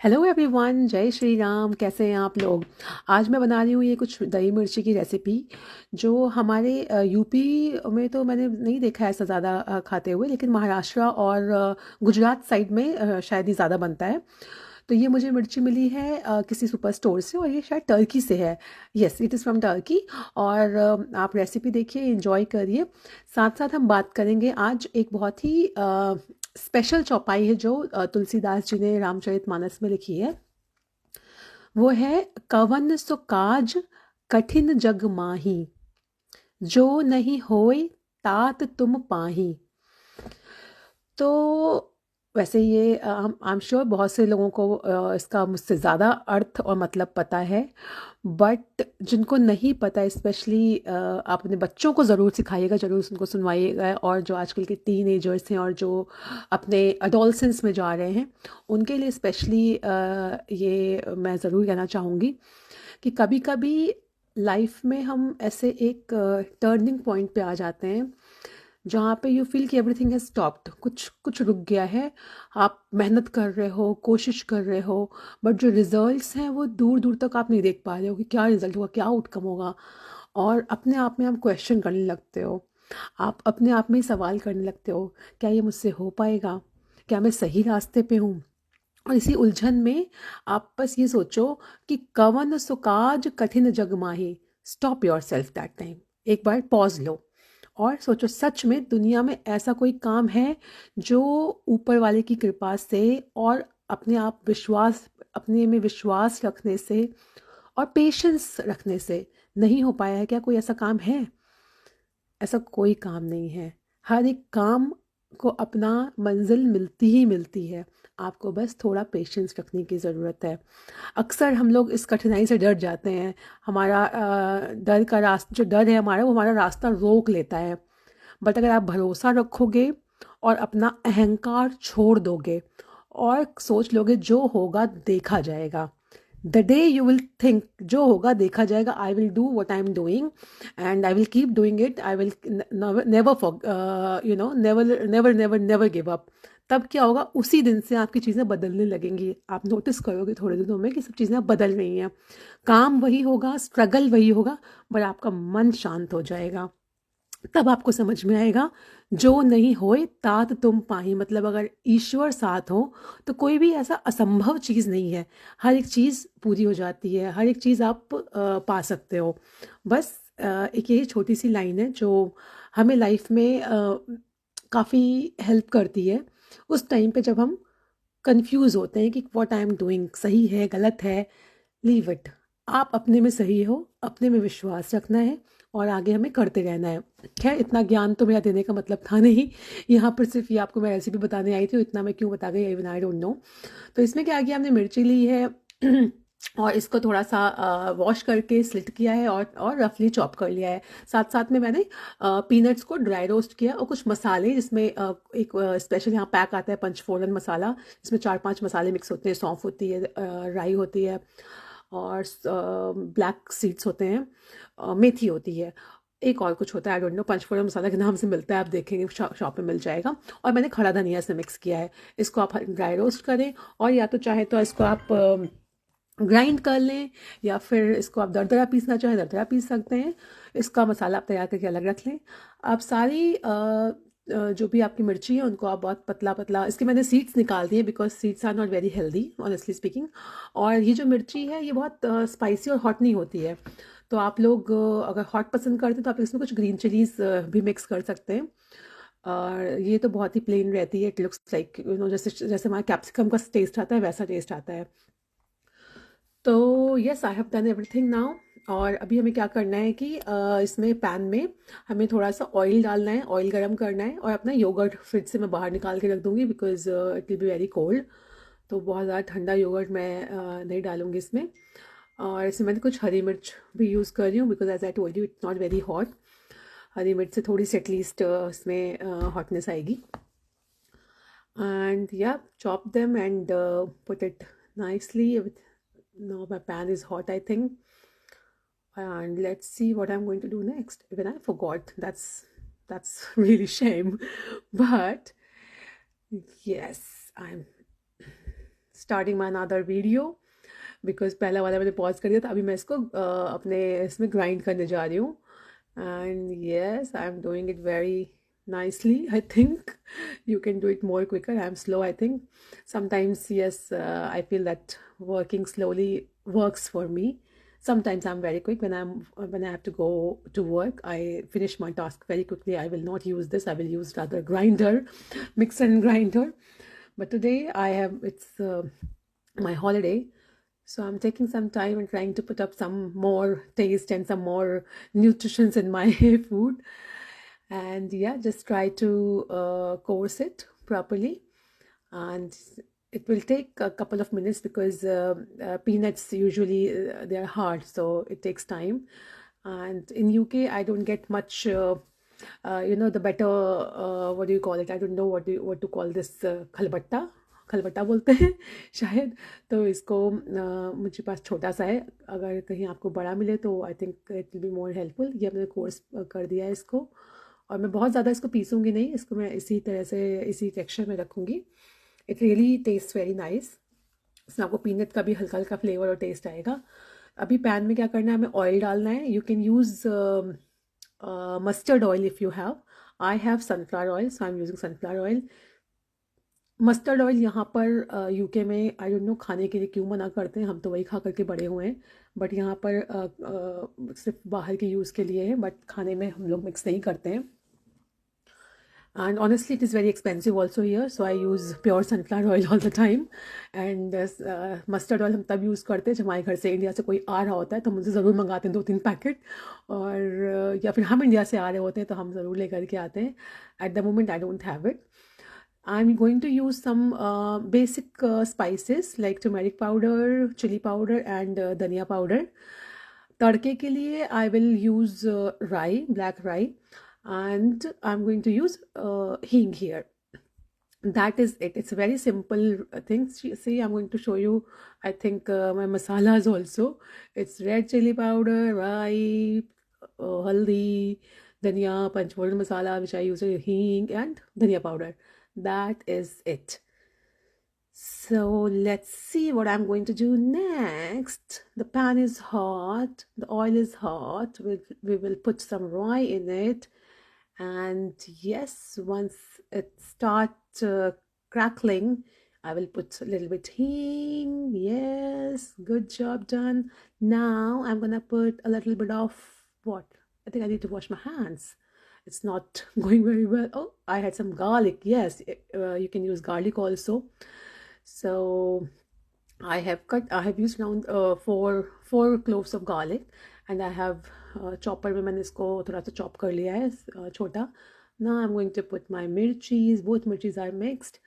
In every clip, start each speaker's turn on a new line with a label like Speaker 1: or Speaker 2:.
Speaker 1: Hello everyone, जय श्री राम। कैसे हैं आप लोग? आज मैं बना रही हूँ ये कुछ दही मिर्ची की रेसिपी जो हमारे यूपी में तो मैंने नहीं देखा है ऐसा ज़्यादा खाते हुए, लेकिन महाराष्ट्र और गुजरात साइड में शायद ही ज़्यादा बनता है। तो ये मुझे मिर्ची मिली है किसी सुपर स्टोर से, और ये शायद टर्की से है। Yes, it is from Turkey. और आप रेसिपी देखिए, इंजॉय करिए। साथ साथ हम बात करेंगे आज एक बहुत ही स्पेशल चौपाई है जो तुलसीदास जी ने रामचरितमानस में लिखी है। वो है, कवन सो काज कठिन जग माही, जो नहीं होए तात तुम पाही। तो वैसे ये आई एम श्योर बहुत से लोगों को इसका मुझसे ज़्यादा अर्थ और मतलब पता है, बट जिनको नहीं पता, स्पेशली आप अपने बच्चों को ज़रूर सिखाइएगा, ज़रूर उनको सुनवाइएगा। और जो आजकल के टीनेजर्स हैं और जो अपने अडोलसेंस में जा रहे हैं, उनके लिए स्पेशली ये मैं ज़रूर कहना चाहूँगी कि कभी कभी लाइफ में हम ऐसे एक टर्निंग पॉइंट पे आ जाते हैं जहाँ पे यू फील कि एवरीथिंग हैज स्टॉप्ड, कुछ कुछ रुक गया है। आप मेहनत कर रहे हो, कोशिश कर रहे हो, बट जो रिजल्ट्स हैं वो दूर दूर तक आप नहीं देख पा रहे हो कि क्या रिजल्ट होगा, क्या आउटकम होगा। और अपने आप में आप क्वेश्चन करने लगते हो, आप अपने आप में ही सवाल करने लगते हो, क्या ये मुझसे हो पाएगा, क्या मैं सही रास्ते पे हूँ। और इसी उलझन में आप बस ये सोचो कि कवन सुकाज कठिन जग माही। Stop yourself that time, एक बार पॉज लो और सोचो, सच में दुनिया में ऐसा कोई काम है जो ऊपर वाले की कृपा से और अपने में विश्वास रखने से और पेशेंस रखने से नहीं हो पाया है? क्या कोई ऐसा काम है? ऐसा कोई काम नहीं है। हर एक काम को अपना मंजिल मिलती ही मिलती है। आपको बस थोड़ा पेशेंस रखने की ज़रूरत है। अक्सर हम लोग इस कठिनाई से डर जाते हैं। हमारा डर का रास्ता, जो डर है हमारा, वो हमारा रास्ता रोक लेता है। बट अगर आप भरोसा रखोगे और अपना अहंकार छोड़ दोगे और सोच लोगे जो होगा देखा जाएगा, the day you will think जो होगा देखा जाएगा, I will do what I am doing and I will keep doing it, I will never never never never never give up. तब क्या होगा, उसी दिन से आपकी चीज़ें बदलने लगेंगी। आप नोटिस करोगे थोड़े दिनों में कि सब चीज़ें बदल रही हैं। काम वही होगा, स्ट्रगल वही होगा, पर आपका मन शांत हो जाएगा। तब आपको समझ में आएगा, जो नहीं होए तात तुम पाही। मतलब अगर ईश्वर साथ हो तो कोई भी ऐसा असंभव चीज़ नहीं है। हर एक चीज़ पूरी हो जाती है, हर एक चीज़ आप पा सकते हो। बस एक यही छोटी सी लाइन है जो हमें लाइफ में काफ़ी हेल्प करती है उस टाइम पे जब हम कंफ्यूज होते हैं कि व्हाट आई एम डूइंग सही है गलत है। Leave it. आप अपने में सही हो, अपने में विश्वास रखना है और आगे हमें करते रहना है। खैर, इतना ज्ञान तो मेरा देने का मतलब था नहीं। यहाँ पर सिर्फ ये आपको मैं रेसिपी बताने आई थी, इतना मैं क्यों बता गई, इवन आई डोंट नो। तो इसमें क्या किया, हमने मिर्ची ली है और इसको थोड़ा सा वॉश करके स्लिट किया है और रफली चॉप कर लिया है। साथ साथ में मैंने पीनट्स को ड्राई रोस्ट किया और कुछ मसाले, जिसमें एक स्पेशल यहाँ पैक आता है पंचफोरन मसाला, जिसमें 4-5 मसाले मिक्स होते हैं। सौंफ होती है, राई होती है, और ब्लैक सीड्स होते हैं, मेथी होती है, एक और कुछ होता है, आई डोंट नो, पंचफोरन मसाला के नाम से मिलता है, आप देखेंगे शॉप में मिल जाएगा। और मैंने खड़ा धनिया से मिक्स किया है। इसको आप ड्राई रोस्ट करें, और या तो चाहे तो इसको आप ग्राइंड कर लें, या फिर इसको आप दरदरा पीसना चाहें दरदरा पीस सकते हैं। इसका मसाला आप तैयार करके अलग रख लें। आप सारी जो भी आपकी मिर्ची है उनको आप बहुत पतला पतला, इसके मैंने सीड्स निकाल दिए because seeds are not very healthy honestly speaking. और ये जो मिर्ची है ये बहुत स्पाइसी और हॉट नहीं होती है। तो आप लोग अगर हॉट पसंद करते हैं तो आप इसमें कुछ ग्रीन चिलीज भी मिक्स कर सकते हैं। और ये तो बहुत ही प्लेन रहती है। इट लुक्स लाइक जैसे जैसे हमारा कैप्सिकम का टेस्ट आता है वैसा टेस्ट आता है। तो yes, I have done everything now. और अभी हमें क्या करना है कि इसमें पैन में हमें थोड़ा सा ऑयल डालना है, ऑयल गरम करना है, और अपना योगर्ट फ्रिज से मैं बाहर निकाल के रख दूँगी because it will be very cold. तो बहुत ज़्यादा ठंडा योगर्ट मैं नहीं डालूँगी इसमें। और इसमें मैंने कुछ हरी मिर्च भी यूज़ कर रही हूँ because as I told you it's not very hot. हरी मिर्च से थोड़ी सी एटलीस्ट इसमें हॉटनेस आएगी। And yeah, chop them and put it nicely with, now my pan is hot, I think. And let's see what I'm going to do next. Even I forgot. That's really shame. But yes, I'm starting my another video because पहला वाला मैंने pause कर दिया था, अभी मैं इसको अपने इसमें ग्राइंड करने जा रही हूँ. And yes, I'm doing it very nicely. I think you can do it more quicker. I'm slow, I think. Sometimes, yes, I feel that working slowly works for me. Sometimes I'm very quick when I have to go to work. I finish my task very quickly. I will not use this. I will use rather grinder, mixer and grinder. But today it's my holiday, so I'm taking some time and trying to put up some more taste and some more nutrition in my food. And yeah, just try to course it properly. And it will take a couple of minutes because peanuts usually they are hard, so it takes time. And in UK I don't get much the better, what do you call it, I don't know what to call this, खलबट्टा खलबट्टा बोलते हैं शायद. तो इसको मुझे पास छोटा सा है, अगर कहीं आपको बड़ा मिले तो I think it will be more helpful. ये मैंने कोर्स कर दिया है इसको, और मैं बहुत ज़्यादा इसको पीसूँगी नहीं, इसको मैं इसी तरह से इसी टेक्सचर में रखूँगी. It really taste very nice. इसमें आपको पीनट का भी हल्का हल्का फ्लेवर और टेस्ट आएगा. अभी पैन में क्या करना है, हमें ऑयल डालना है. You can use mustard oil if you have. I have sunflower oil, so I am using sunflower oil. Mustard oil यहाँ पर यूके में आई डोंट नो खाने के लिए क्यों मना करते हैं, हम तो वही खा करके बड़े हुए हैं. बट यहाँ पर सिर्फ बाहर के यूज़ के लिए है, बट खाने में हम लोग मिक्स नहीं करते हैं. And honestly, it is very expensive also here, so I use pure sunflower oil all the time. And mustard oil हम तब यूज़ करते हैं जब हमारे घर से इंडिया से कोई आ रहा होता है, तो मुझे ज़रूर मंगाते हैं 2-3 पैकेट. और या फिर हम इंडिया से आ रहे होते हैं तो हम ज़रूर लेकर के आते हैं. At the moment I don't have it. I'm going to use some basic spices like turmeric powder, chili powder and dhania powder. तड़के के लिए I will use rye, black rye, and I'm going to use hing here. That is it. It's a very simple thing. See, I'm going to show you, I think, my masalas also. It's red chili powder, rye, haldi, dhania, panchfold masala, which I use, hing and dhania powder. That is it. So let's see what I'm going to do next. The pan is hot, the oil is hot. We will put some rye in it. And yes, once it starts crackling, I will put a little bit hing. Yes, good job done. Now I'm gonna put a little bit of what? I think I need to wash my hands. It's not going very well. Oh, I had some garlic. Yes, you can use garlic also. So I have used around four cloves of garlic, and I have chopper में मैंने इसको थोड़ा सा chop कर लिया है छोटा. Now I'm going to put my mirchis. Both mirchis are mixed,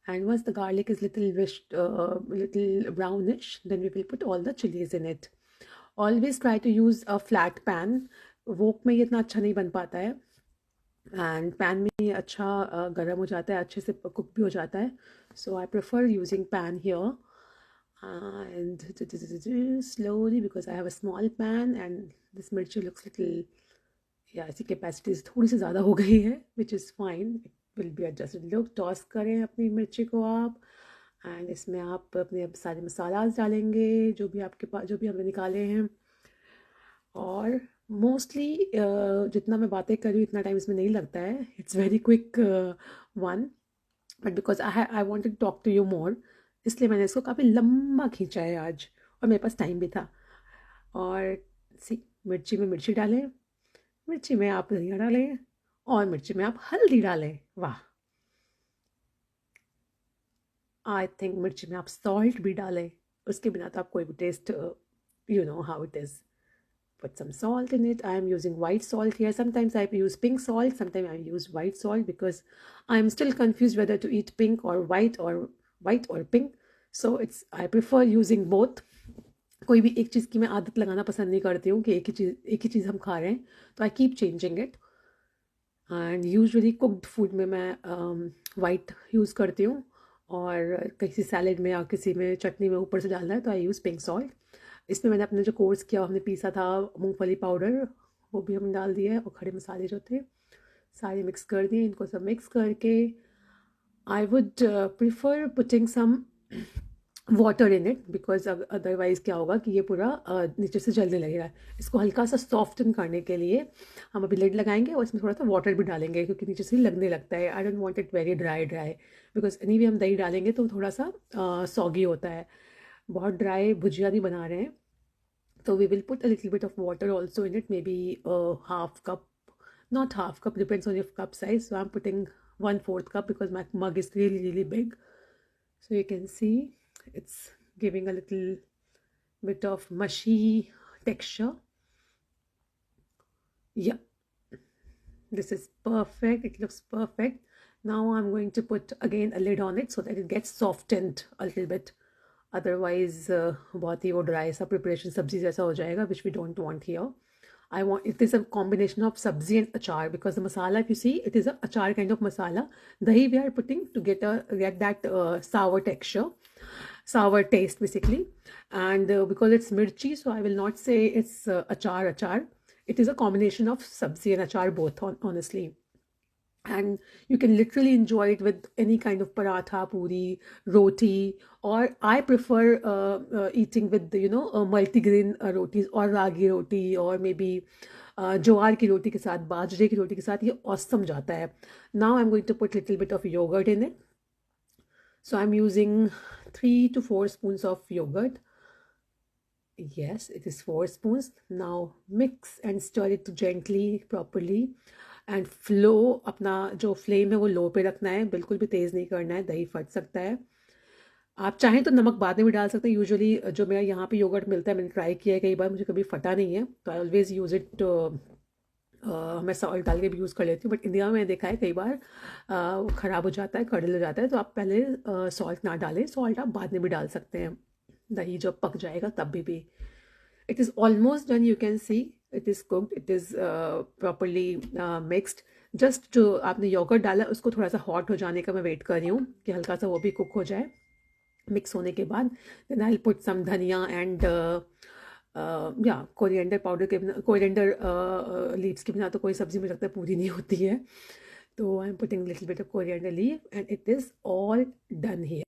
Speaker 1: and once the garlic is little brownish, then we will put all the chilies in it. Always try to use a flat pan. wok में ये इतना अच्छा नहीं बन पाता है, and pan में ये अच्छा गर्म हो जाता है, अच्छे से कुक भी हो जाता है. So I prefer using pan here. And slowly, because I have a small pan and this mirchi looks little, yeah, इसकी कैपेसिटी थोड़ी सी ज़्यादा हो गई है, which is fine, it will be adjusted. लोग टॉस करें अपनी मिर्ची को आप, एंड इसमें आप अपने सारे मसालास डालेंगे जो भी आपके पास, जो भी हमने निकाले हैं. और मोस्टली जितना मैं बातें कर रही हूँ इतना टाइम इसमें नहीं लगता है. It's very quick one, but because I wanted to talk to you more, इसलिए मैंने इसको काफ़ी लंबा खींचा है आज, और मेरे पास टाइम भी था. और सी, मिर्ची में मिर्ची डालें, मिर्ची में आप धनिया डालें, और मिर्ची में आप हल्दी डालें. वाह, आई थिंक मिर्ची में आप सॉल्ट भी डालें, उसके बिना तो आप कोई भी taste, you know how it is. Put some salt in it. I am using white salt here. Sometimes I use pink salt, sometimes I use white salt, because I am still confused whether to eat pink or white or pink. So I prefer using both. कोई भी एक चीज़ की मैं आदत लगाना पसंद नहीं करती हूँ कि एक ही चीज़ हम खा रहे हैं, तो I keep changing it. And usually cooked food में मैं white यूज़ करती हूँ, और किसी सैलेड में या किसी में चटनी में ऊपर से डालना है तो I use pink salt. इसमें मैंने अपने जो कोर्स किया, हमने पीसा था मूंगफली पाउडर, वो भी हमने डाल दिया है, और खड़े मसाले जो थे सारे मिक्स कर दिए. इनको सब मिक्स करके I would prefer putting some water in it, because otherwise क्या होगा कि ये पूरा नीचे से जलने लगेगा। इसको हल्का सा सॉफ्टन करने के लिए हम अभी लिड लगाएंगे और इसमें थोड़ा सा वाटर भी डालेंगे, क्योंकि नीचे से लगने लगता है। I don't want it very dry dry, because any way हम दही डालेंगे तो थोड़ा सा सॉगी होता है। बहुत ड्राई भुजिया नहीं बना रहे हैं, तो we will put a little bit of water also in it, maybe half cup, not half cup, depends on your cup size. So I'm putting 1/4 cup because my mug is really really big. So you can see it's giving a little bit of mushy texture. Yeah, this is perfect. It looks perfect. Now I'm going to put again a lid on it so that it gets softened a little bit. Otherwise बहुत ही वो dry सा preparation सब्जी जैसा हो जाएगा, which we don't want here. I want it is a combination of sabzi and achar, because the masala, if you see, it is a achar kind of masala. Dahi we are putting to get that sour texture, sour taste basically, and because it's mirchi, so I will not say it's achar. It is a combination of sabzi and achar both, honestly. And you can literally enjoy it with any kind of paratha, puri, roti, or I prefer eating with multigrain rotis or ragi roti, or maybe ज्वार की रोटी के साथ, बाजरे की रोटी के साथ ये awesome जाता है. Now I'm going to put little bit of yogurt in it. So I'm using 3 to 4 spoons of yogurt. Yes, it is 4 spoons. Now mix and stir it gently, properly. And flow, अपना जो flame है वो लो पे रखना है, बिल्कुल भी तेज़ नहीं करना है, दही फट सकता है. आप चाहें तो नमक बाद में भी डाल सकते हैं. यूजुअली जो मेरा यहाँ पे योगर्ट मिलता है, मैंने ट्राई किया है कई बार, मुझे कभी फटा नहीं है, तो आई ऑलवेज़ यूज़ इट. मैं सॉल्ट डाल के भी यूज़ कर लेती हूँ, बट इंडिया में मैंने देखा है कई बार वो ख़राब हो जाता है, कड़ल हो जाता है. तो आप पहले सॉल्ट ना डालें, सॉल्ट आप बाद में भी डाल सकते हैं, दही जब पक जाएगा तब भी. It is almost done, you can see. It is cooked, it is properly mixed. Just जो आपने योगर्ट डाला उसको थोड़ा सा हॉट हो जाने का मैं वेट कर रही हूँ कि हल्का सा वो भी कुक हो जाए. मिक्स होने के बाद then I'll put some धनिया and या कोरिएंडर पाउडर के बिना, कोरिएंडर लीव्स के बिना तो कोई सब्जी मुझे लगता है पूरी नहीं होती है. तो I am putting little bit of coriander leave and it is all done here.